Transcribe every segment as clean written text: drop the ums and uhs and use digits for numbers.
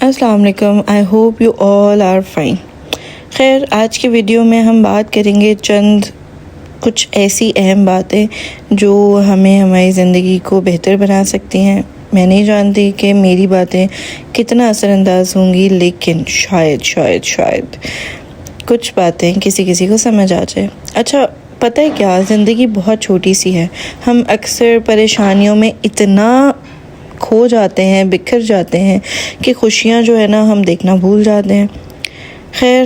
السلام علیکم. I hope you all are fine. خیر، آج کی ویڈیو میں ہم بات کریں گے کچھ ایسی اہم باتیں جو ہمیں ہماری زندگی کو بہتر بنا سکتی ہیں. میں نہیں جانتی کہ میری باتیں کتنا اثر انداز ہوں گی، لیکن شاید کچھ باتیں کسی کو سمجھ آ جائے. اچھا، پتہ ہے کیا، زندگی بہت چھوٹی سی ہے. ہم اکثر پریشانیوں میں اتنا کھو جاتے ہیں، بکھر جاتے ہیں کہ خوشیاں جو ہے نا ہم دیکھنا بھول جاتے ہیں. خیر،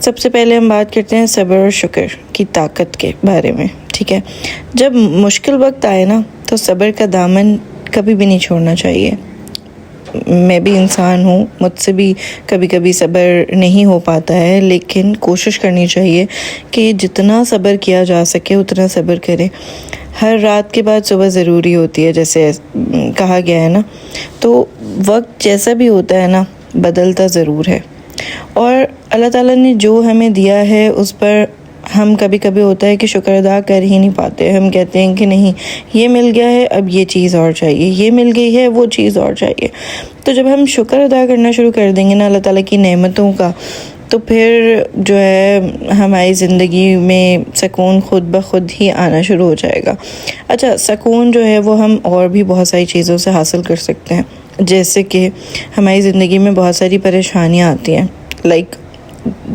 سب سے پہلے ہم بات کرتے ہیں صبر اور شکر کی طاقت کے بارے میں. ٹھیک ہے، جب مشکل وقت آئے نا تو صبر کا دامن کبھی بھی نہیں چھوڑنا چاہیے. میں بھی انسان ہوں، مجھ سے بھی کبھی صبر نہیں ہو پاتا ہے، لیکن کوشش کرنی چاہیے کہ جتنا صبر کیا جا سکے اتنا صبر کریں. ہر رات کے بعد صبح ضروری ہوتی ہے، جیسے کہا گیا ہے نا. تو وقت جیسا بھی ہوتا ہے نا، بدلتا ضرور ہے، اور اللہ تعالیٰ نے جو ہمیں دیا ہے اس پر ہم کبھی ہوتا ہے کہ شکر ادا کر ہی نہیں پاتے. ہم کہتے ہیں کہ نہیں، یہ مل گیا ہے، اب یہ چیز اور چاہیے، یہ مل گئی ہے، وہ چیز اور چاہیے. تو جب ہم شکر ادا کرنا شروع کر دیں گے نا اللہ تعالیٰ کی نعمتوں کا، تو پھر جو ہے ہماری زندگی میں سکون خود بخود ہی آنا شروع ہو جائے گا. اچھا، سکون جو ہے وہ ہم اور بھی بہت ساری چیزوں سے حاصل کر سکتے ہیں. جیسے کہ ہماری زندگی میں بہت ساری پریشانیاں آتی ہیں، لائک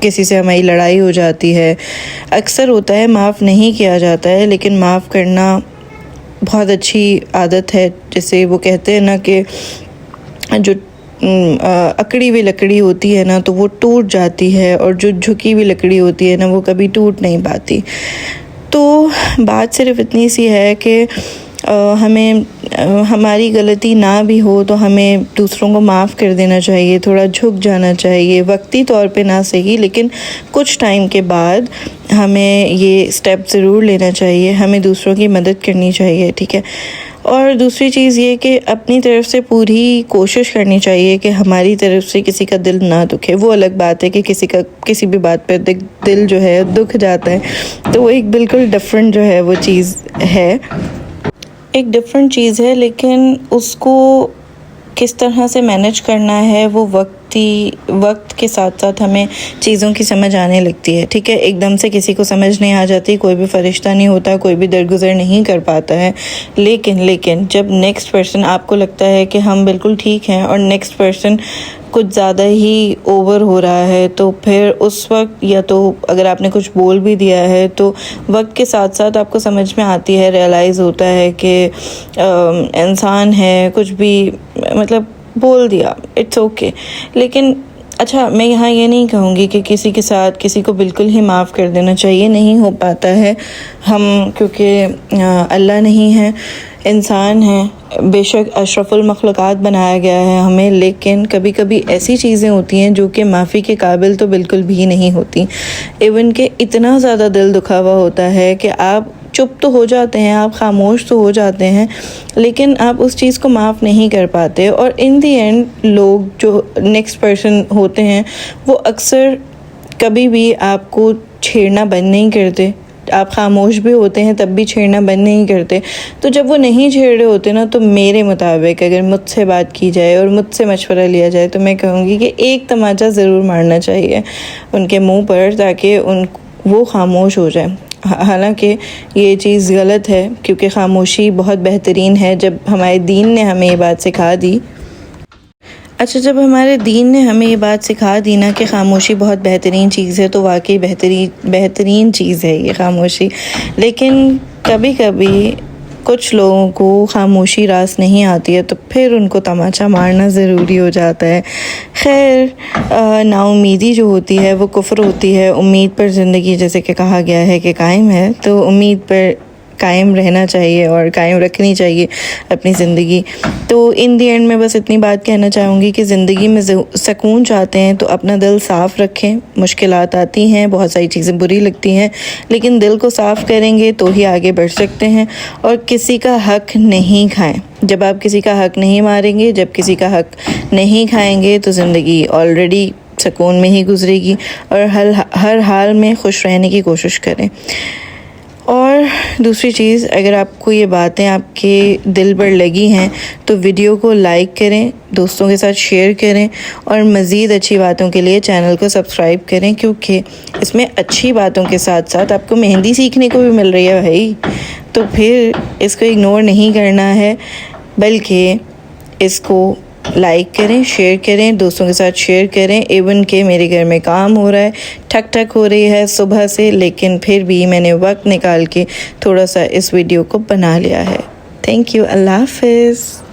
کسی سے ہماری لڑائی ہو جاتی ہے. اکثر ہوتا ہے معاف نہیں کیا جاتا ہے، لیکن معاف کرنا بہت اچھی عادت ہے. جیسے وہ کہتے ہیں نا کہ جو اکڑی ہوئی لکڑی ہوتی ہے نا تو وہ ٹوٹ جاتی ہے، اور جو جھکی ہوئی لکڑی ہوتی ہے نا وہ کبھی ٹوٹ نہیں پاتی. تو بات صرف اتنی سی ہے کہ ہمیں ہماری غلطی نہ بھی ہو تو ہمیں دوسروں کو معاف کر دینا چاہیے، تھوڑا جھک جانا چاہیے. وقتی طور پہ نہ صحیح، لیکن کچھ ٹائم کے بعد ہمیں یہ سٹیپ ضرور لینا چاہیے. ہمیں دوسروں کی مدد کرنی چاہیے. ٹھیک ہے، اور دوسری چیز یہ کہ اپنی طرف سے پوری کوشش کرنی چاہیے کہ ہماری طرف سے کسی کا دل نہ دکھے. وہ الگ بات ہے کہ کسی بھی بات پہ دل جو ہے دکھ جاتا ہے، تو وہ ایک بالکل ڈفرینٹ جو ہے وہ چیز ہے، ایک ڈفرینٹ چیز ہے. لیکن اس کو کس طرح سے مینیج کرنا ہے وہ وقت کے ساتھ ہمیں چیزوں کی سمجھ آنے لگتی ہے. ٹھیک ہے، ایک دم سے کسی کو سمجھ نہیں آ جاتی، کوئی بھی فرشتہ نہیں ہوتا، کوئی بھی درگزر نہیں کر پاتا ہے. لیکن جب نیکسٹ پرسن، آپ کو لگتا ہے کہ ہم بالکل ٹھیک ہیں اور نیکسٹ پرسن کچھ زیادہ ہی اوور ہو رہا ہے، تو پھر اس وقت یا تو اگر آپ نے کچھ بول بھی دیا ہے تو وقت کے ساتھ آپ کو سمجھ میں آتی ہے، ریئلائز ہوتا ہے کہ انسان ہے، کچھ بھی مطلب بول دیا، اٹس اوکے. لیکن اچھا، میں یہاں یہ نہیں کہوں گی کہ کسی کے ساتھ کسی کو بالکل ہی معاف کر دینا چاہیے، نہیں ہو پاتا ہے. ہم کیونکہ اللہ نہیں ہے، انسان ہیں. بے شک اشرف المخلوقات بنایا گیا ہے ہمیں، لیکن کبھی ایسی چیزیں ہوتی ہیں جو کہ معافی کے قابل تو بالکل بھی نہیں ہوتی. ایون کہ اتنا زیادہ دل دکھا ہوا ہوتا ہے کہ آپ چپ تو ہو جاتے ہیں، آپ خاموش تو ہو جاتے ہیں، لیکن آپ اس چیز کو معاف نہیں کر پاتے. اور ان دی اینڈ لوگ جو نیکسٹ پرسن ہوتے ہیں وہ اکثر کبھی بھی آپ کو چھیڑنا بند نہیں کرتے. آپ خاموش بھی ہوتے ہیں تب بھی چھیڑنا بند نہیں کرتے. تو جب وہ نہیں چھیڑ رہے ہوتے نا، تو میرے مطابق اگر مجھ سے بات کی جائے اور مجھ سے مشورہ لیا جائے تو میں کہوں گی کہ ایک تماچا ضرور مارنا چاہیے ان کے منہ پر، تاکہ وہ خاموش ہو جائے. حالانکہ یہ چیز غلط ہے، کیونکہ خاموشی بہت بہترین ہے. جب ہمارے دین نے ہمیں یہ بات سکھا دی، جب ہمارے دین نے ہمیں یہ بات سکھا دی نا کہ خاموشی بہت بہترین چیز ہے، تو واقعی بہترین چیز ہے یہ خاموشی. لیکن کبھی کچھ لوگوں کو خاموشی راس نہیں آتی ہے، تو پھر ان کو تماچا مارنا ضروری ہو جاتا ہے. خیر، نا امیدی جو ہوتی ہے وہ کفر ہوتی ہے. امید پر زندگی، جیسے کہ کہا گیا ہے کہ قائم ہے، تو امید پر قائم رہنا چاہیے اور قائم رکھنی چاہیے اپنی زندگی. تو ان دی اینڈ میں بس اتنی بات کہنا چاہوں گی کہ زندگی میں سکون چاہتے ہیں تو اپنا دل صاف رکھیں. مشکلات آتی ہیں، بہت ساری چیزیں بری لگتی ہیں، لیکن دل کو صاف کریں گے تو ہی آگے بڑھ سکتے ہیں. اور کسی کا حق نہیں کھائیں. جب آپ کسی کا حق نہیں ماریں گے، جب کسی کا حق نہیں کھائیں گے، تو زندگی آلریڈی سکون میں ہی گزرے گی. اور ہر حال میں خوش رہنے کی کوشش کریں. اور دوسری چیز، اگر آپ کو یہ باتیں آپ کے دل پر لگی ہیں تو ویڈیو کو لائک کریں، دوستوں کے ساتھ شیئر کریں، اور مزید اچھی باتوں کے لیے چینل کو سبسکرائب کریں، کیونکہ اس میں اچھی باتوں کے ساتھ ساتھ آپ کو مہندی سیکھنے کو بھی مل رہی ہے بھائی، تو پھر اس کو اگنور نہیں کرنا ہے، بلکہ اس کو لائک کریں، شیئر کریں، دوستوں کے ساتھ شیئر کریں۔ ایون کہ میرے گھر میں کام ہو رہا ہے، ٹھک ٹھک ہو رہی ہے صبح سے، لیکن پھر بھی میں نے وقت نکال کے تھوڑا سا اس ویڈیو کو بنا لیا ہے۔ تھینک یو، اللہ حافظ۔